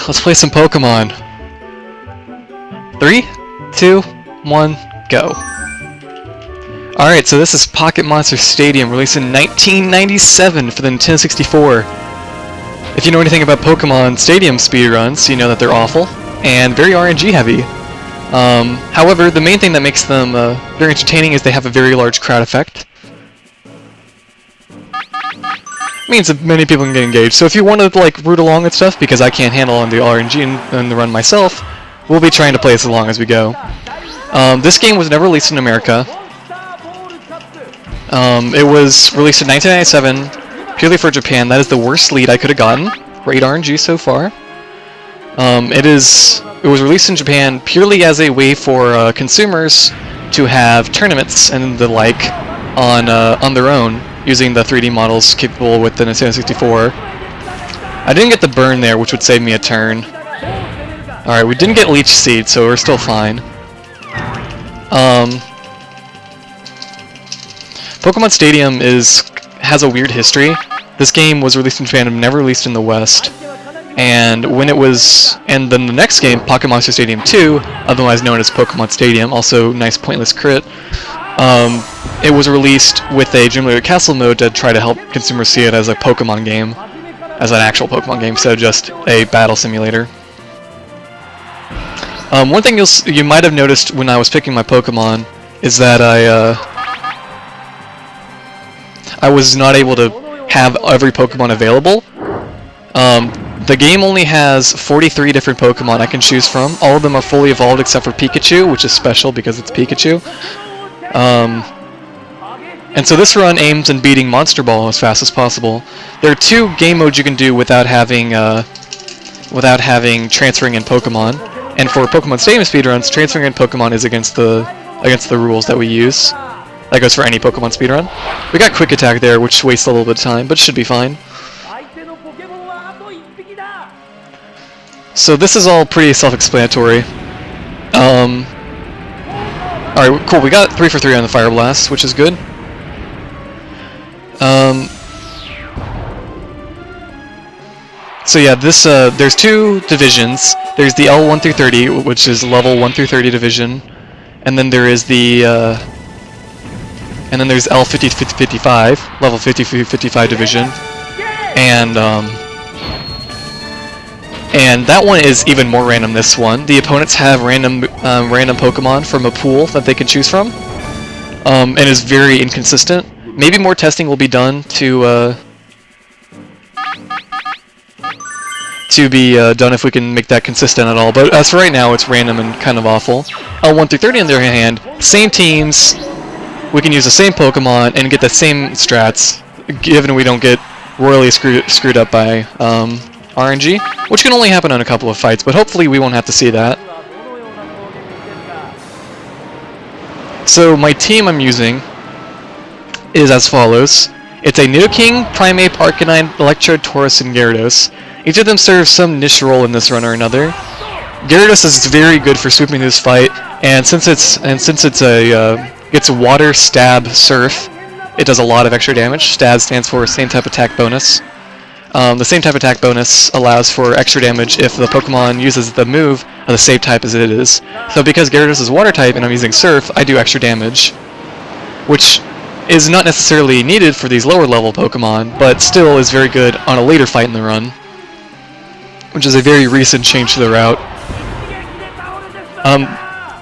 let's play some Pokemon. 3, 2, 1, go. Alright, so this is Pocket Monster Stadium, released in 1997 for the Nintendo 64. If you know anything about Pokemon Stadium speedruns, you know that they're awful, and very RNG heavy. However, the main thing that makes them very entertaining is they have a very large crowd effect. Means that many people can get engaged. So if you want to like root along and stuff, because I can't handle on the RNG and the run myself, we'll be trying to play this along as we go. This game was never released in America. It was released in 1997, purely for Japan. That is the worst lead I could have gotten. Great RNG so far. It was released in Japan purely as a way for consumers to have tournaments and the like on their own, using the 3D models capable with the Nintendo 64. I didn't get the burn there, which would save me a turn. Alright, we didn't get Leech Seed, so we're still fine. Pokemon Stadium has a weird history. This game was released in Japan and never released in the West. And then the next game, Pocket Monster Stadium 2, otherwise known as Pokemon Stadium, also nice pointless crit, it was released with a Gym Leader Castle mode to try to help consumers see it as a Pokemon game, as an actual Pokemon game, instead of just a battle simulator. One thing you might have noticed when I was picking my Pokemon is that I was not able to have every Pokemon available. The game only has 43 different Pokemon I can choose from. All of them are fully evolved except for Pikachu, which is special because it's Pikachu. And so this run aims in beating Monster Ball as fast as possible. There are 2 game modes you can do without having transferring in Pokemon. And for Pokemon Stadium speedruns, transferring in Pokemon is against the rules that we use. That goes for any Pokemon speedrun. We got Quick Attack there, which wastes a little bit of time, but should be fine. So this is all pretty self-explanatory. Alright, cool, we got 3 for 3 on the Fire Blast, which is good. So yeah, there's 2 divisions. There's the L1-30, which is level 1 through 30 division, and then there is the there's L50-55, level 50 through 55 division, and that one is even more random. This one, the opponents have random Pokemon from a pool that they can choose from, and is very inconsistent. Maybe more testing will be done to be done if we can make that consistent at all. But as for right now, it's random and kind of awful. L1 through 30 on the other hand, same teams, we can use the same Pokemon and get the same strats, given we don't get royally screwed up by RNG, which can only happen on a couple of fights, but hopefully we won't have to see that. So my team I'm using is as follows. It's a Nidoking, Primeape, Arcanine, Electrode, Tauros, and Gyarados. Each of them serves some niche role in this run or another. Gyarados is very good for swooping this fight, and since it's Water, Stab, Surf, it does a lot of extra damage. Stab stands for Same Type Attack Bonus. The Same Type Attack Bonus allows for extra damage if the Pokemon uses the move of the same type as it is. So because Gyarados is Water type and I'm using Surf, I do extra damage, which is not necessarily needed for these lower level Pokemon, but still is very good on a later fight in the run, which is a very recent change to the route.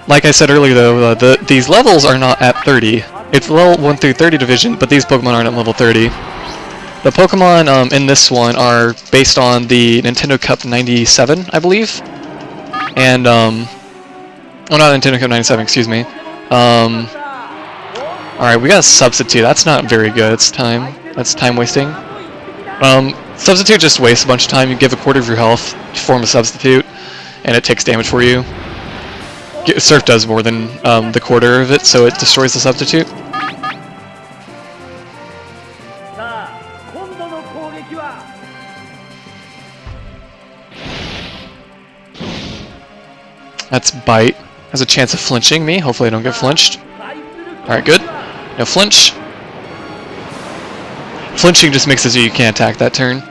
Like I said earlier though, these levels are not at 30. It's level 1 through 30 division, but these Pokemon aren't at level 30. The Pokemon in this one are based on the Nintendo Cup 97, I believe. And, well, not Nintendo Cup 97, excuse me. Alright, we got a Substitute. That's not very good. It's time. That's time wasting. Substitute just wastes a bunch of time. You give a quarter of your health to form a Substitute, and it takes damage for you. Surf does more than the quarter of it, so it destroys the Substitute. That's Bite. Has a chance of flinching me. Hopefully I don't get flinched. Alright, good. No flinch. Flinching just makes it so you can't attack that turn.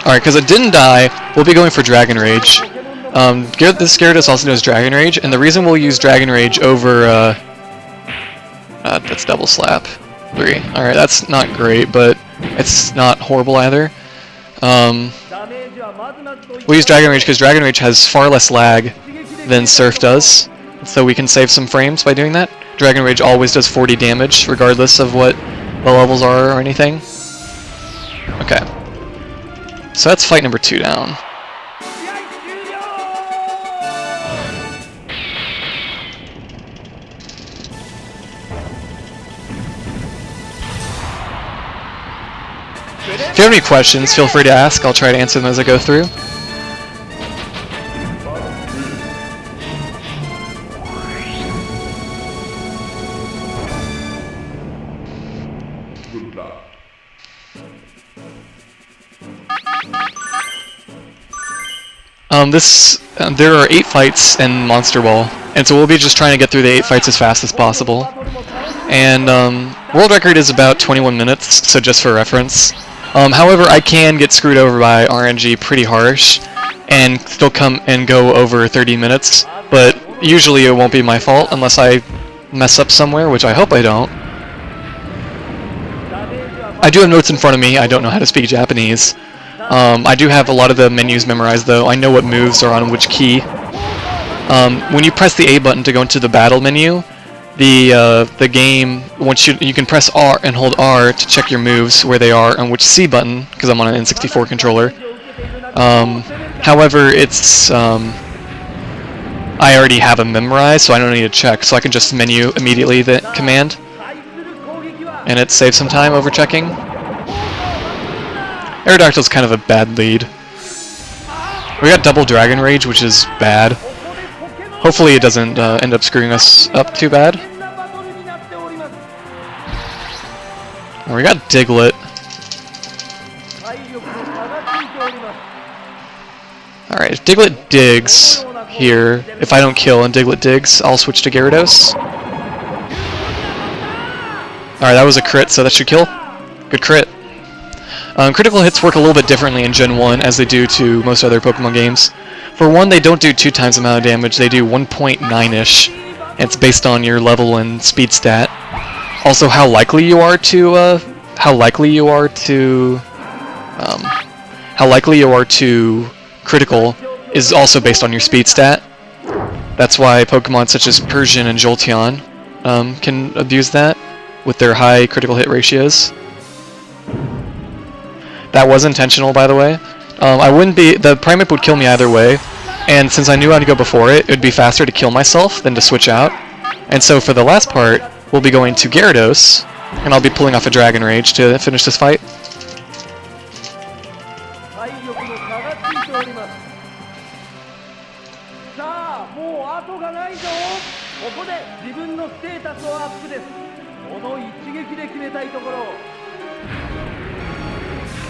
Alright, because it didn't die, we'll be going for Dragon Rage. This Gyarados also knows Dragon Rage, and the reason we'll use Dragon Rage over, that's Double Slap. 3. Alright, that's not great, but it's not horrible either. We'll use Dragon Rage because Dragon Rage has far less lag than Surf does, so we can save some frames by doing that. Dragon Rage always does 40 damage, regardless of what the levels are or anything. Okay. So that's fight number 2 down. If you have any questions, feel free to ask. I'll try to answer them as I go through. There are 8 fights in Monster Ball, and so we'll be just trying to get through the 8 fights as fast as possible. And world record is about 21 minutes, so just for reference. However, I can get screwed over by RNG pretty harsh, and still come and go over 30 minutes, but usually it won't be my fault unless I mess up somewhere, which I hope I don't. I do have notes in front of me. I don't know how to speak Japanese. I do have a lot of the menus memorized, though. I know what moves are on which key. When you press the A button to go into the battle menu, the game, once you can press R and hold R to check your moves where they are on which C button, because I'm on an N64 controller. However, it's I already have them memorized, so I don't need to check, so I can just menu immediately the command, and it saves some time over checking. Aerodactyl's kind of a bad lead. We got double Dragon Rage, which is bad. Hopefully it doesn't end up screwing us up too bad. Oh, we got Diglett. Alright, if Diglett digs here, if I don't kill and Diglett digs, I'll switch to Gyarados. Alright, that was a crit, so that should kill. Good crit. Critical hits work a little bit differently in Gen 1 as they do to most other Pokemon games. For one, they don't do 2 times the amount of damage, they do 1.9-ish. It's based on your level and speed stat. Also, how likely you are to critical is also based on your speed stat. That's why Pokemon such as Persian and Jolteon can abuse that with their high critical hit ratios. That was intentional, by the way. The Primeape would kill me either way, and since I knew how to go before it, it would be faster to kill myself than to switch out. And so for the last part, we'll be going to Gyarados, and I'll be pulling off a Dragon Rage to finish this fight.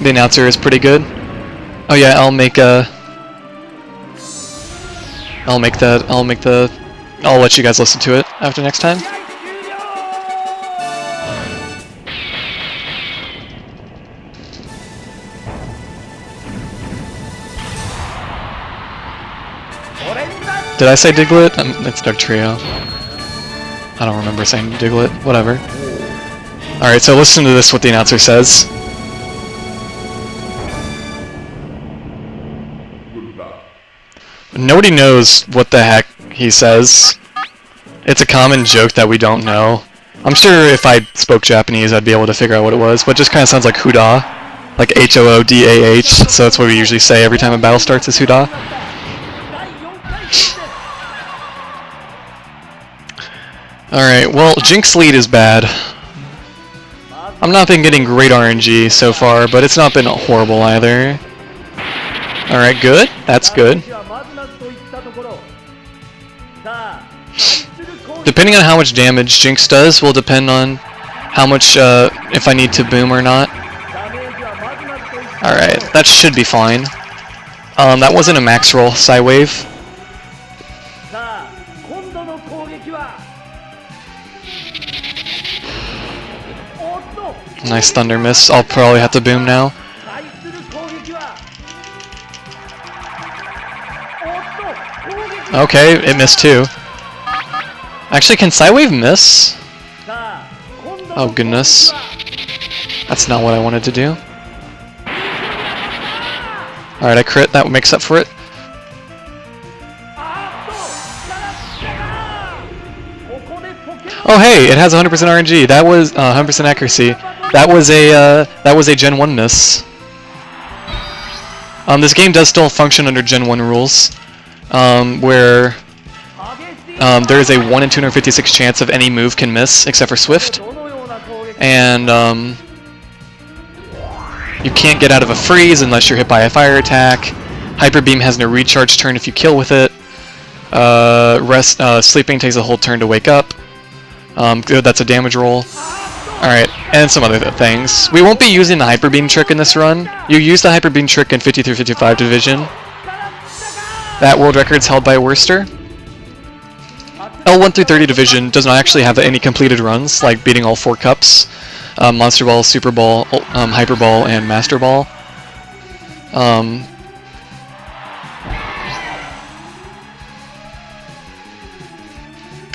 The announcer is pretty good. Oh yeah, I'll let you guys listen to it after next time. Did I say Diglett? It's Dugtrio. I don't remember saying Diglett. Whatever. Alright, so listen to this, what the announcer says. Nobody knows what the heck he says. It's a common joke that we don't know. I'm sure if I spoke Japanese I'd be able to figure out what it was, but it just kind of sounds like Huda. Like H-O-O-D-A-H, so that's what we usually say every time a battle starts is Huda. Alright, well, Jink's lead is bad. I've not been getting great RNG so far, but it's not been horrible either. Alright, good. That's good. Depending on how much damage Jinx does will depend on how much, if I need to boom or not. Alright, that should be fine. That wasn't a max roll, Psywave. Nice Thunder Miss. I'll probably have to boom now. Okay, it missed too. Actually, can Psywave miss? Oh goodness. That's not what I wanted to do. Alright, I crit, that makes up for it. Oh hey, it has 100% RNG. That was 100% accuracy. That was a Gen 1 miss. This game does still function under Gen 1 rules, where there is a 1 in 256 chance of any move can miss, except for Swift. And you can't get out of a freeze unless you're hit by a fire attack. Hyper Beam has no recharge turn if you kill with it. Sleeping takes a whole turn to wake up. Good, that's a damage roll. Alright, and some other things. We won't be using the Hyper Beam trick in this run. You use the Hyper Beam trick in 50-55 division. That world record's held by Worcester. L1-30 division does not actually have any completed runs, like beating all 4 cups. Monster Ball, Super Ball, Hyper Ball, and Master Ball.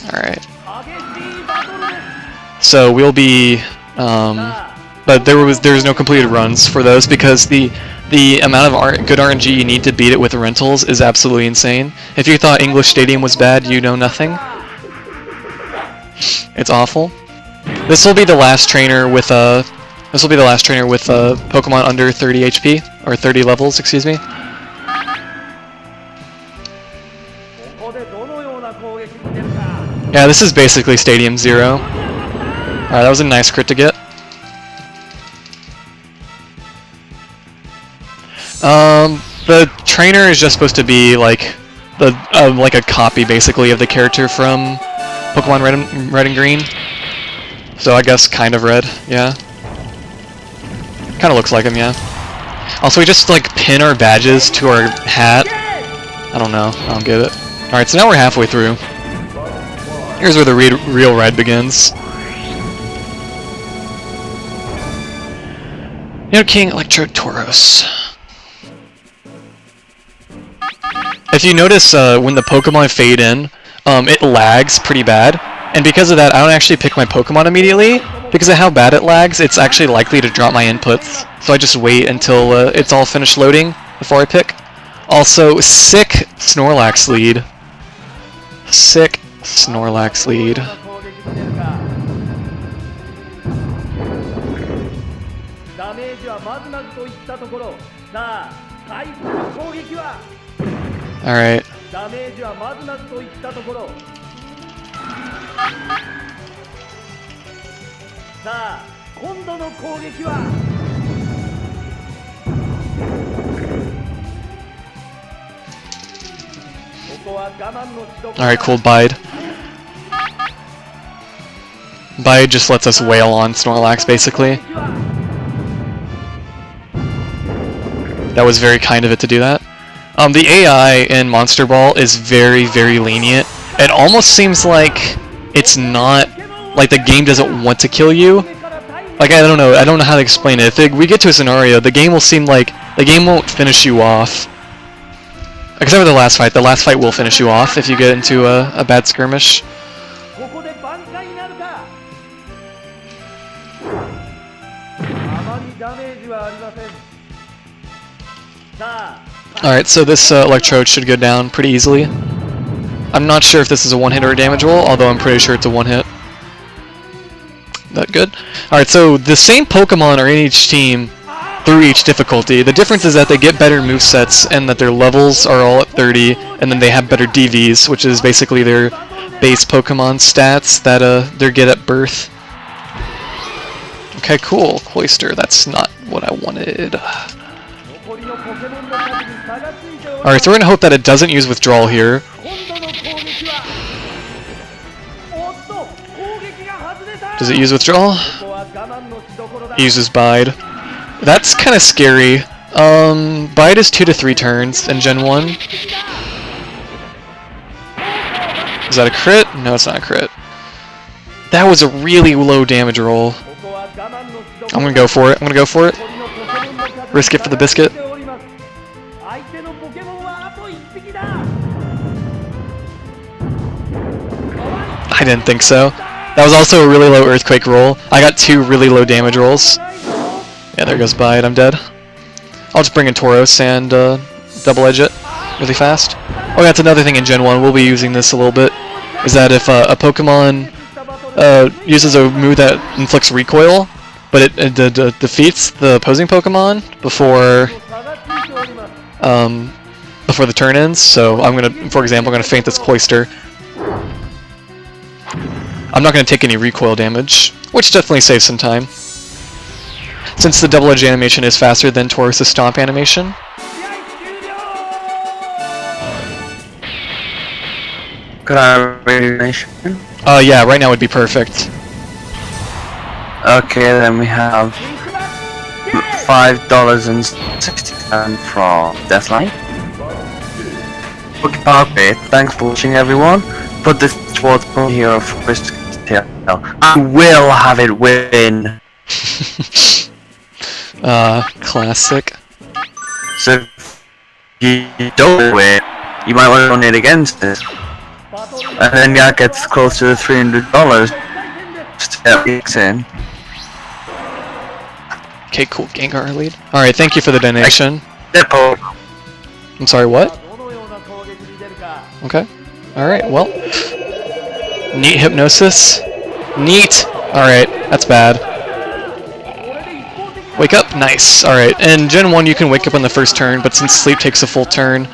Alright. So we'll be, but there's no completed runs for those because the amount of good RNG you need to beat it with rentals is absolutely insane. If you thought English Stadium was bad, you know nothing. It's awful. This will be the last trainer with Pokemon under 30 HP or 30 levels, excuse me. Yeah, this is basically Stadium 0. Alright, that was a nice crit to get. The trainer is just supposed to be like like a copy basically of the character from Pokemon Red and Green. So I guess kind of red, yeah. Kind of looks like him, yeah. Also, we just like pin our badges to our hat. I don't know, I don't get it. Alright, so now we're halfway through. Here's where the real red begins. King Electrode Tauros. If you notice, when the Pokemon fade in, it lags pretty bad. And because of that, I don't actually pick my Pokemon immediately. Because of how bad it lags, it's actually likely to drop my inputs. So I just wait until it's all finished loading before I pick. Also, sick Snorlax lead. Sick Snorlax lead. Alright. Alright, cool, Bide. Bide just lets us wail on Snorlax, basically. That was very kind of it to do that. The AI in Monster Ball is very, very lenient. It almost seems like it's not... like the game doesn't want to kill you. Like, I don't know how to explain it. If we get to a scenario, the game will seem like... the game won't finish you off. Except for the last fight. The last fight will finish you off if you get into a bad skirmish. Alright, so this Electrode should go down pretty easily. I'm not sure if this is a one-hit or a damage roll, although I'm pretty sure it's a one-hit. That good? Alright, so the same Pokemon are in each team through each difficulty. The difference is that they get better movesets and that their levels are all at 30, and then they have better DVs, which is basically their base Pokemon stats that they get at birth. Okay, cool. Cloyster, that's not what I wanted. Alright, so we're gonna hope that it doesn't use Withdrawal here. Does it use Withdrawal? It uses Bide. That's kind of scary. Bide is 2 to 3 turns in Gen 1. Is that a crit? No, it's not a crit. That was a really low damage roll. I'm gonna go for it. Risk it for the biscuit. I didn't think so. That was also a really low Earthquake roll. I got 2 really low damage rolls. Yeah, there goes Bite. I'm dead. I'll just bring in Tauros and double edge it really fast. Oh, that's another thing in Gen 1. We'll be using this a little bit. Is that if a Pokemon uses a move that inflicts recoil, but it defeats the opposing Pokemon before the turn ends. So I'm gonna, for example, I'm gonna feint this Cloyster. I'm not gonna take any recoil damage, which definitely saves some time. Since the double edge animation is faster than Tauros' stomp animation. Could I animation? Yeah, right now would be perfect. Okay, then we have $5.60 from Deathline. Okay, thanks for watching, everyone. Put this towards Pokehero for Christmas. I will have it win. Classic. So if you don't win, you might want to donate against it. And then that gets close to the $300 to get weeks in. Okay, cool. Gengar lead. Alright, thank you for the donation. ThePokehero. I'm sorry, what? Okay. Alright, well. Neat hypnosis. Neat! Alright, that's bad. Wake up, nice. Alright, in Gen 1 you can wake up on the first turn, but since sleep takes a full turn,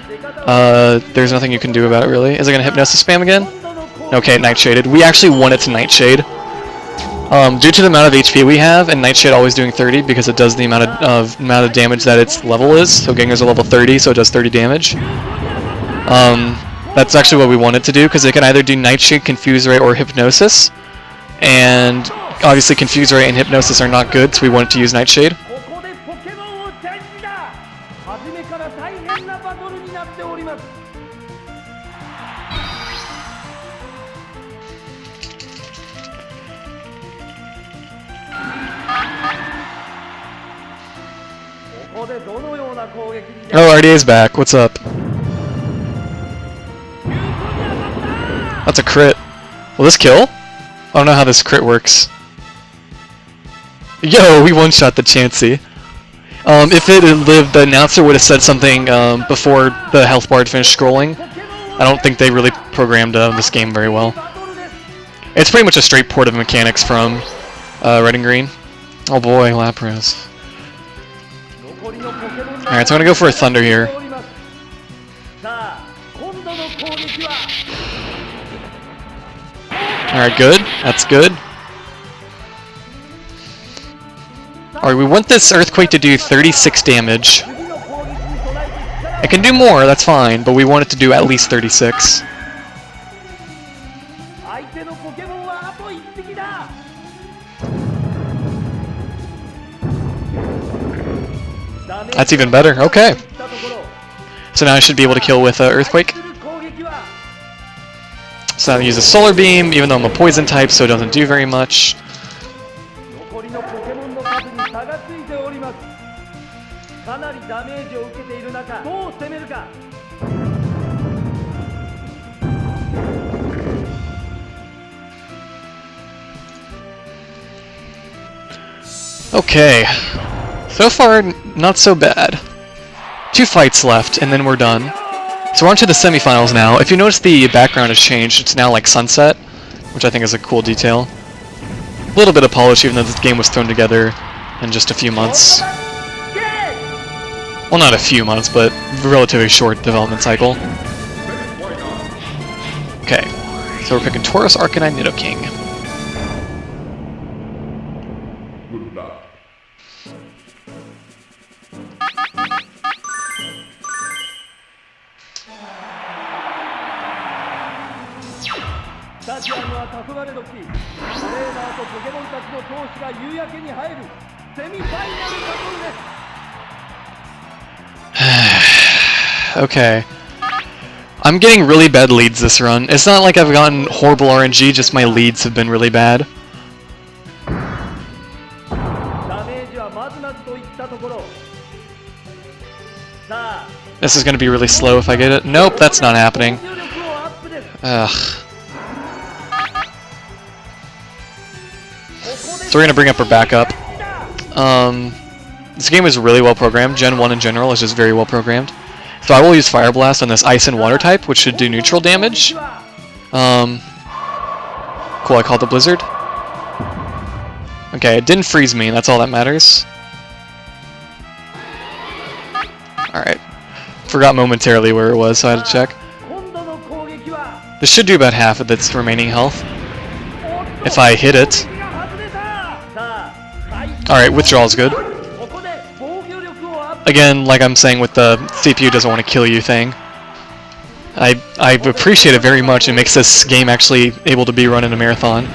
there's nothing you can do about it really. Is it gonna hypnosis spam again? Okay, Nightshaded. We actually want it to Nightshade. Due to the amount of HP we have, and Nightshade always doing 30 because it does the amount of damage that its level is. So Gengar's a level 30, so it does 30 damage. That's actually what we want it to do, because it can either do Nightshade, Confuse Ray, or Hypnosis. And obviously Confuse Ray and Hypnosis are not good, so we want it to use Nightshade. Oh, RDA's back. What's up? That's a crit. Will this kill? I don't know how this crit works. Yo, we one-shot the Chansey. If it had lived, the announcer would have said something before the health bar had finished scrolling. I don't think they really programmed this game very well. It's pretty much a straight port of mechanics from Red and Green. Oh boy, Lapras. Alright, so I'm gonna go for a Thunder here. Alright, good. That's good. Alright, we want this Earthquake to do 36 damage. It can do more, that's fine, but we want it to do at least 36. That's even better, okay. So now I should be able to kill with Earthquake. So now I use a Solar Beam, even though I'm a Poison type, so it doesn't do very much. Okay. So far, not so bad. 2 fights left, and then we're done. So we're on to the semifinals now. If you notice, the background has changed. It's now like sunset, which I think is a cool detail. A little bit of polish, even though this game was thrown together in just a few months. Well, not a few months, but a relatively short development cycle. Okay, so we're picking Tauros, Arcanine, Nidoking. Okay. I'm getting really bad leads this run. It's not like I've gotten horrible RNG, just my leads have been really bad. This is going to be really slow if I get it. Nope, that's not happening. Ugh. So we're gonna bring up our backup. This game is really well programmed. Gen 1 in general is just very well programmed. So I will use Fire Blast on this Ice and Water type, which should do neutral damage. Cool, I called the Blizzard. Okay, it didn't freeze me, that's all that matters. Alright. Forgot momentarily where it was, so I had to check. This should do about half of its remaining health. If I hit it. Alright, withdrawal's good. Again, like I'm saying with the CPU doesn't want to kill you thing. I appreciate it very much. It makes this game actually able to be run in a marathon.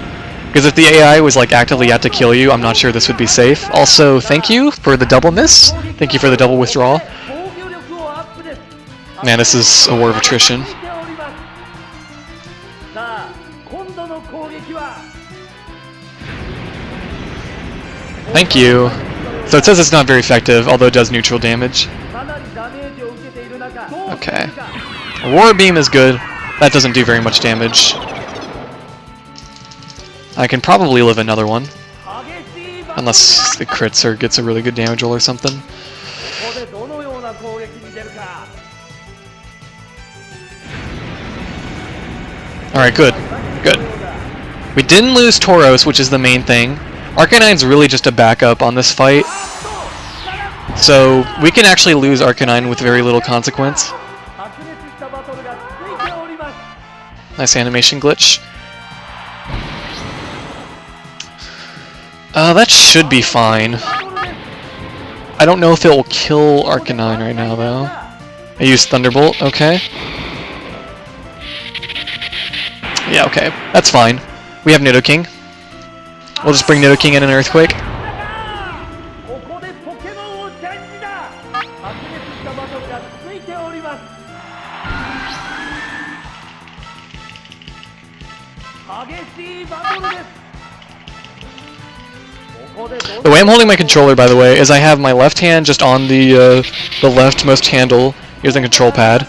Because if the AI was like actively out to kill you, I'm not sure this would be safe. Also, thank you for the double miss. Thank you for the double withdrawal. Man, this is a war of attrition. Thank you. So it says it's not very effective, although it does neutral damage. Okay. Aurora Beam is good. That doesn't do very much damage. I can probably live another one. Unless it crits or gets a really good damage roll or something. Alright, good. Good. We didn't lose Tauros, which is the main thing. Arcanine's really just a backup on this fight. So we can actually lose Arcanine with very little consequence. Nice animation glitch. That should be fine. I don't know if it will kill Arcanine right now, though. I used Thunderbolt, okay. Yeah, okay. That's fine. We have Nidoking. We'll just bring Nidoking in an Earthquake. The way I'm holding my controller, by the way, is I have my left hand just on the leftmost handle using the control pad.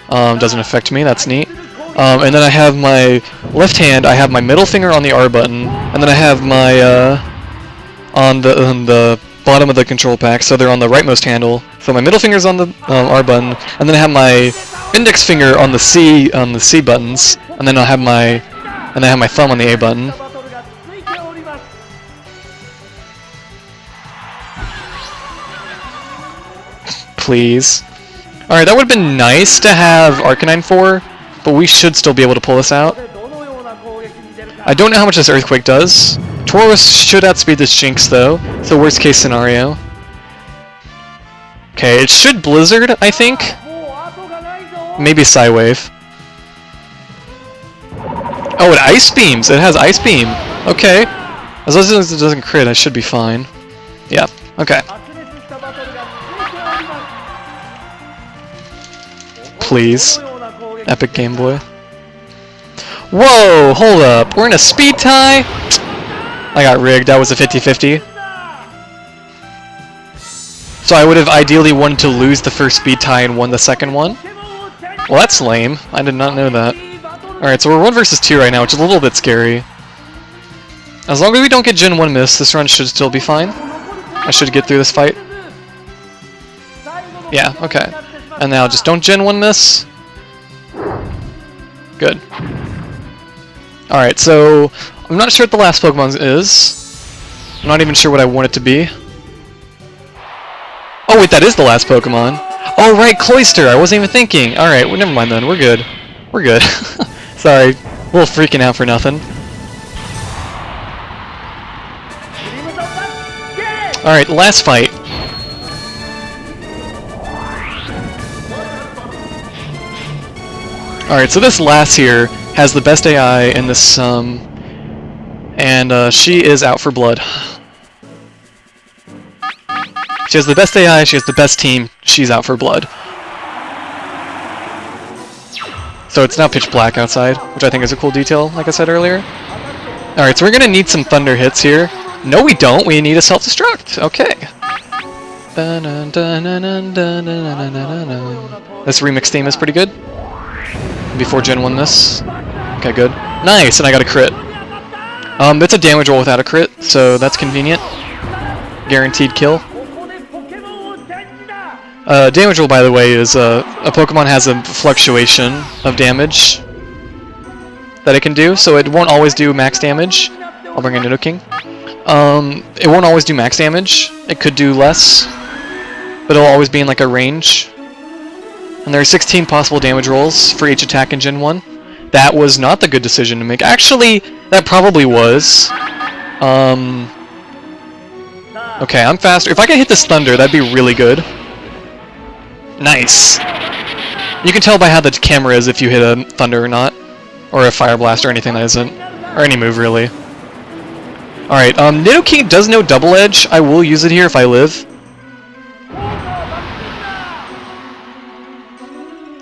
Doesn't affect me, that's neat. And then I have my left hand, I have my middle finger on the R button, and then I have my, on the bottom of the control pack, so they're on the rightmost handle. So my middle finger's on the R button, and then I have my index finger on the C buttons, and then I have my thumb on the A button. Please. Alright, that would have been nice to have Arcanine for, but we should still be able to pull this out. I don't know how much this Earthquake does. Tauros should outspeed this Jinx, though. It's the worst case scenario. Okay, it should Blizzard, I think. Maybe Psywave. Oh, it Ice Beams! It has Ice Beam! Okay. As long as it doesn't crit, I should be fine. Yeah, okay. Please. Epic Game Boy. Whoa! Hold up! We're in a speed tie?! I got rigged. That was a 50-50. So I would have ideally wanted to lose the first speed tie and won the second one? Well, that's lame. I did not know that. Alright, so we're 1 versus 2 right now, which is a little bit scary. As long as we don't get Gen 1 miss, this run should still be fine. I should get through this fight. Yeah, okay. And now just don't Gen 1 miss. Good. Alright, so I'm not sure what the last Pokemon is. I'm not even sure what I want it to be. Oh wait, that is the last Pokemon. Oh right, Cloyster, I wasn't even thinking. Alright, well, never mind then, we're good. We're good. Sorry, a little freaking out for nothing. Alright, last fight. Alright, so this lass here has the best AI in this, and she is out for blood. She has the best AI, she has the best team, she's out for blood. So it's now pitch black outside, which I think is a cool detail, like I said earlier. Alright, so we're gonna need some thunder hits here. No we don't, we need a self-destruct. Okay. This remix theme is pretty good. Before Gen 1 this. Okay, good. Nice, and I got a crit. It's a damage roll without a crit, so that's convenient. Guaranteed kill. Damage roll, by the way, is a Pokemon has a fluctuation of damage that it can do, so it won't always do max damage. I'll bring in Nidoking. It won't always do max damage. It could do less, but it'll always be in like a range. And there are 16 possible damage rolls for each attack in Gen 1. That was not the good decision to make. Actually, that probably was. Okay, I'm faster. If I can hit this Thunder, that'd be really good. Nice. You can tell by how the camera is if you hit a Thunder or not. Or a Fire Blast or anything that isn't. Or any move, really. Alright, Nidoking does know Double Edge. I will use it here if I live.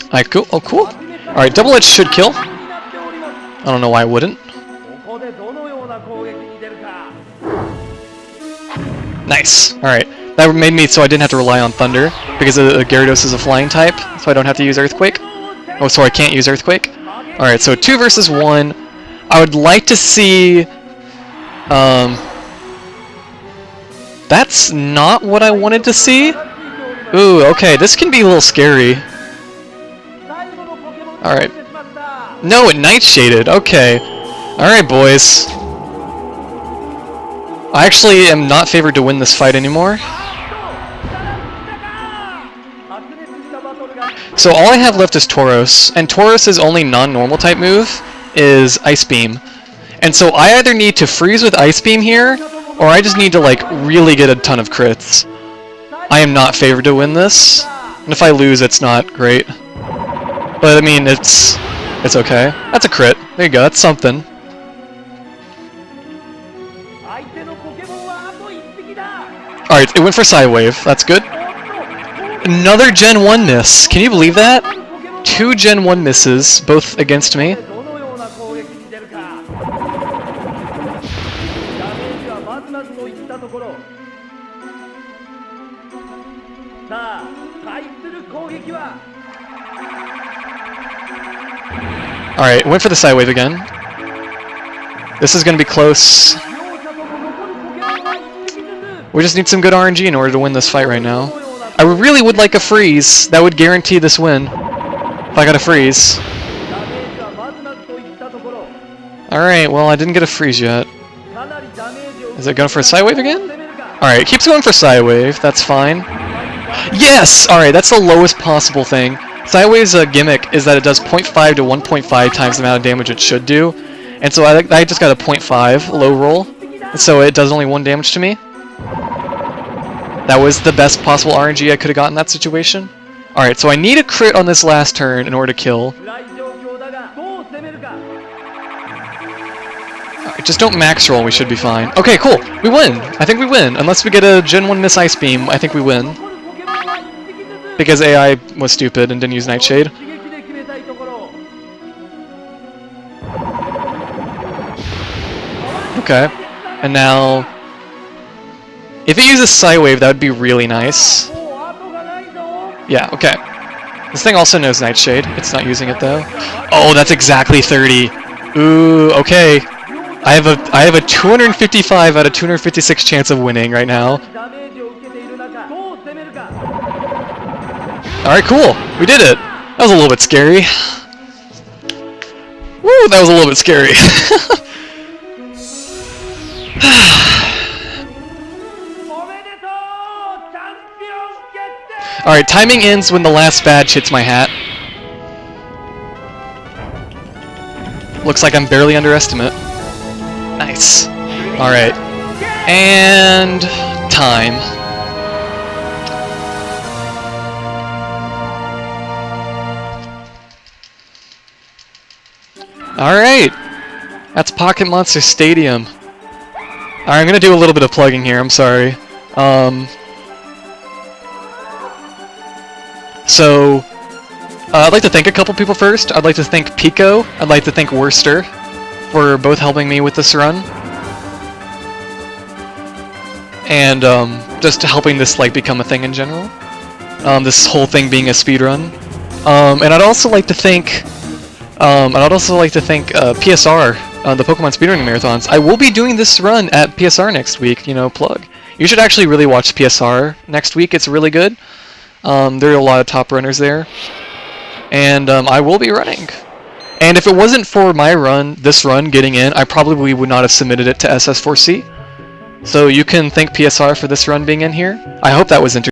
Alright, cool. Oh, cool. Alright, Double Edge should kill. I don't know why I wouldn't. Nice. Alright. That made me so I didn't have to rely on Thunder, because Gyarados is a flying type, so I don't have to use Earthquake. Oh, sorry, I can't use Earthquake. Alright, so 2 versus 1. I would like to see... That's not what I wanted to see. Ooh, okay, this can be a little scary. Alright. No, it Nightshaded. Okay. Alright, boys. I actually am not favored to win this fight anymore. So all I have left is Tauros, and Tauros' only non-normal type move is Ice Beam. And so I either need to freeze with Ice Beam here, or I just need to like really get a ton of crits. I am not favored to win this, and if I lose it's not great. But I mean, it's okay. That's a crit. There you go, that's something. Alright, it went for Psywave. That's good. Another Gen 1 miss. Can you believe that? 2 Gen 1 misses, both against me. Alright, went for the Psywave again. This is going to be close. We just need some good RNG in order to win this fight right now. I really would like a freeze. That would guarantee this win. If I got a freeze. Alright, well I didn't get a freeze yet. Is it going for a Psywave again? Alright, it keeps going for Psywave. That's fine. Yes! Alright, that's the lowest possible thing. Psywave's gimmick is that it does 0.5 to 1.5 times the amount of damage it should do. And so I just got a 0.5 low roll. And so it does only 1 damage to me. That was the best possible RNG I could have gotten in that situation. Alright, so I need a crit on this last turn in order to kill. Alright, just don't max roll, we should be fine. Okay, cool. We win. I think we win. Unless we get a Gen 1 miss Ice Beam, I think we win. Because AI was stupid and didn't use Nightshade. Okay. And now... if it uses Psywave, that would be really nice. Yeah, okay. This thing also knows Nightshade. It's not using it though. Oh, that's exactly 30. Ooh, okay. I have a 255 out of 256 chance of winning right now. Alright, cool. We did it. That was a little bit scary. Woo, that was a little bit scary. Alright, timing ends when the last badge hits my hat. Looks like I'm barely underestimate. Nice. Alright. And... time. Alright! That's Pocket Monster Stadium. Alright, I'm gonna do a little bit of plugging here, I'm sorry. So, I'd like to thank a couple people first. I'd like to thank Pico. I'd like to thank Worcester for both helping me with this run. And just helping this like become a thing in general. This whole thing being a speedrun. And I'd also like to thank PSR the Pokemon speedrunning marathons. I will be doing this run at PSR next week, you know, plug. You should actually really watch PSR next week, it's really good. There are a lot of top runners there. And I will be running. And if it wasn't for my run, this run getting in, I probably would not have submitted it to SS4C. So you can thank PSR for this run being in here. I hope that was interesting.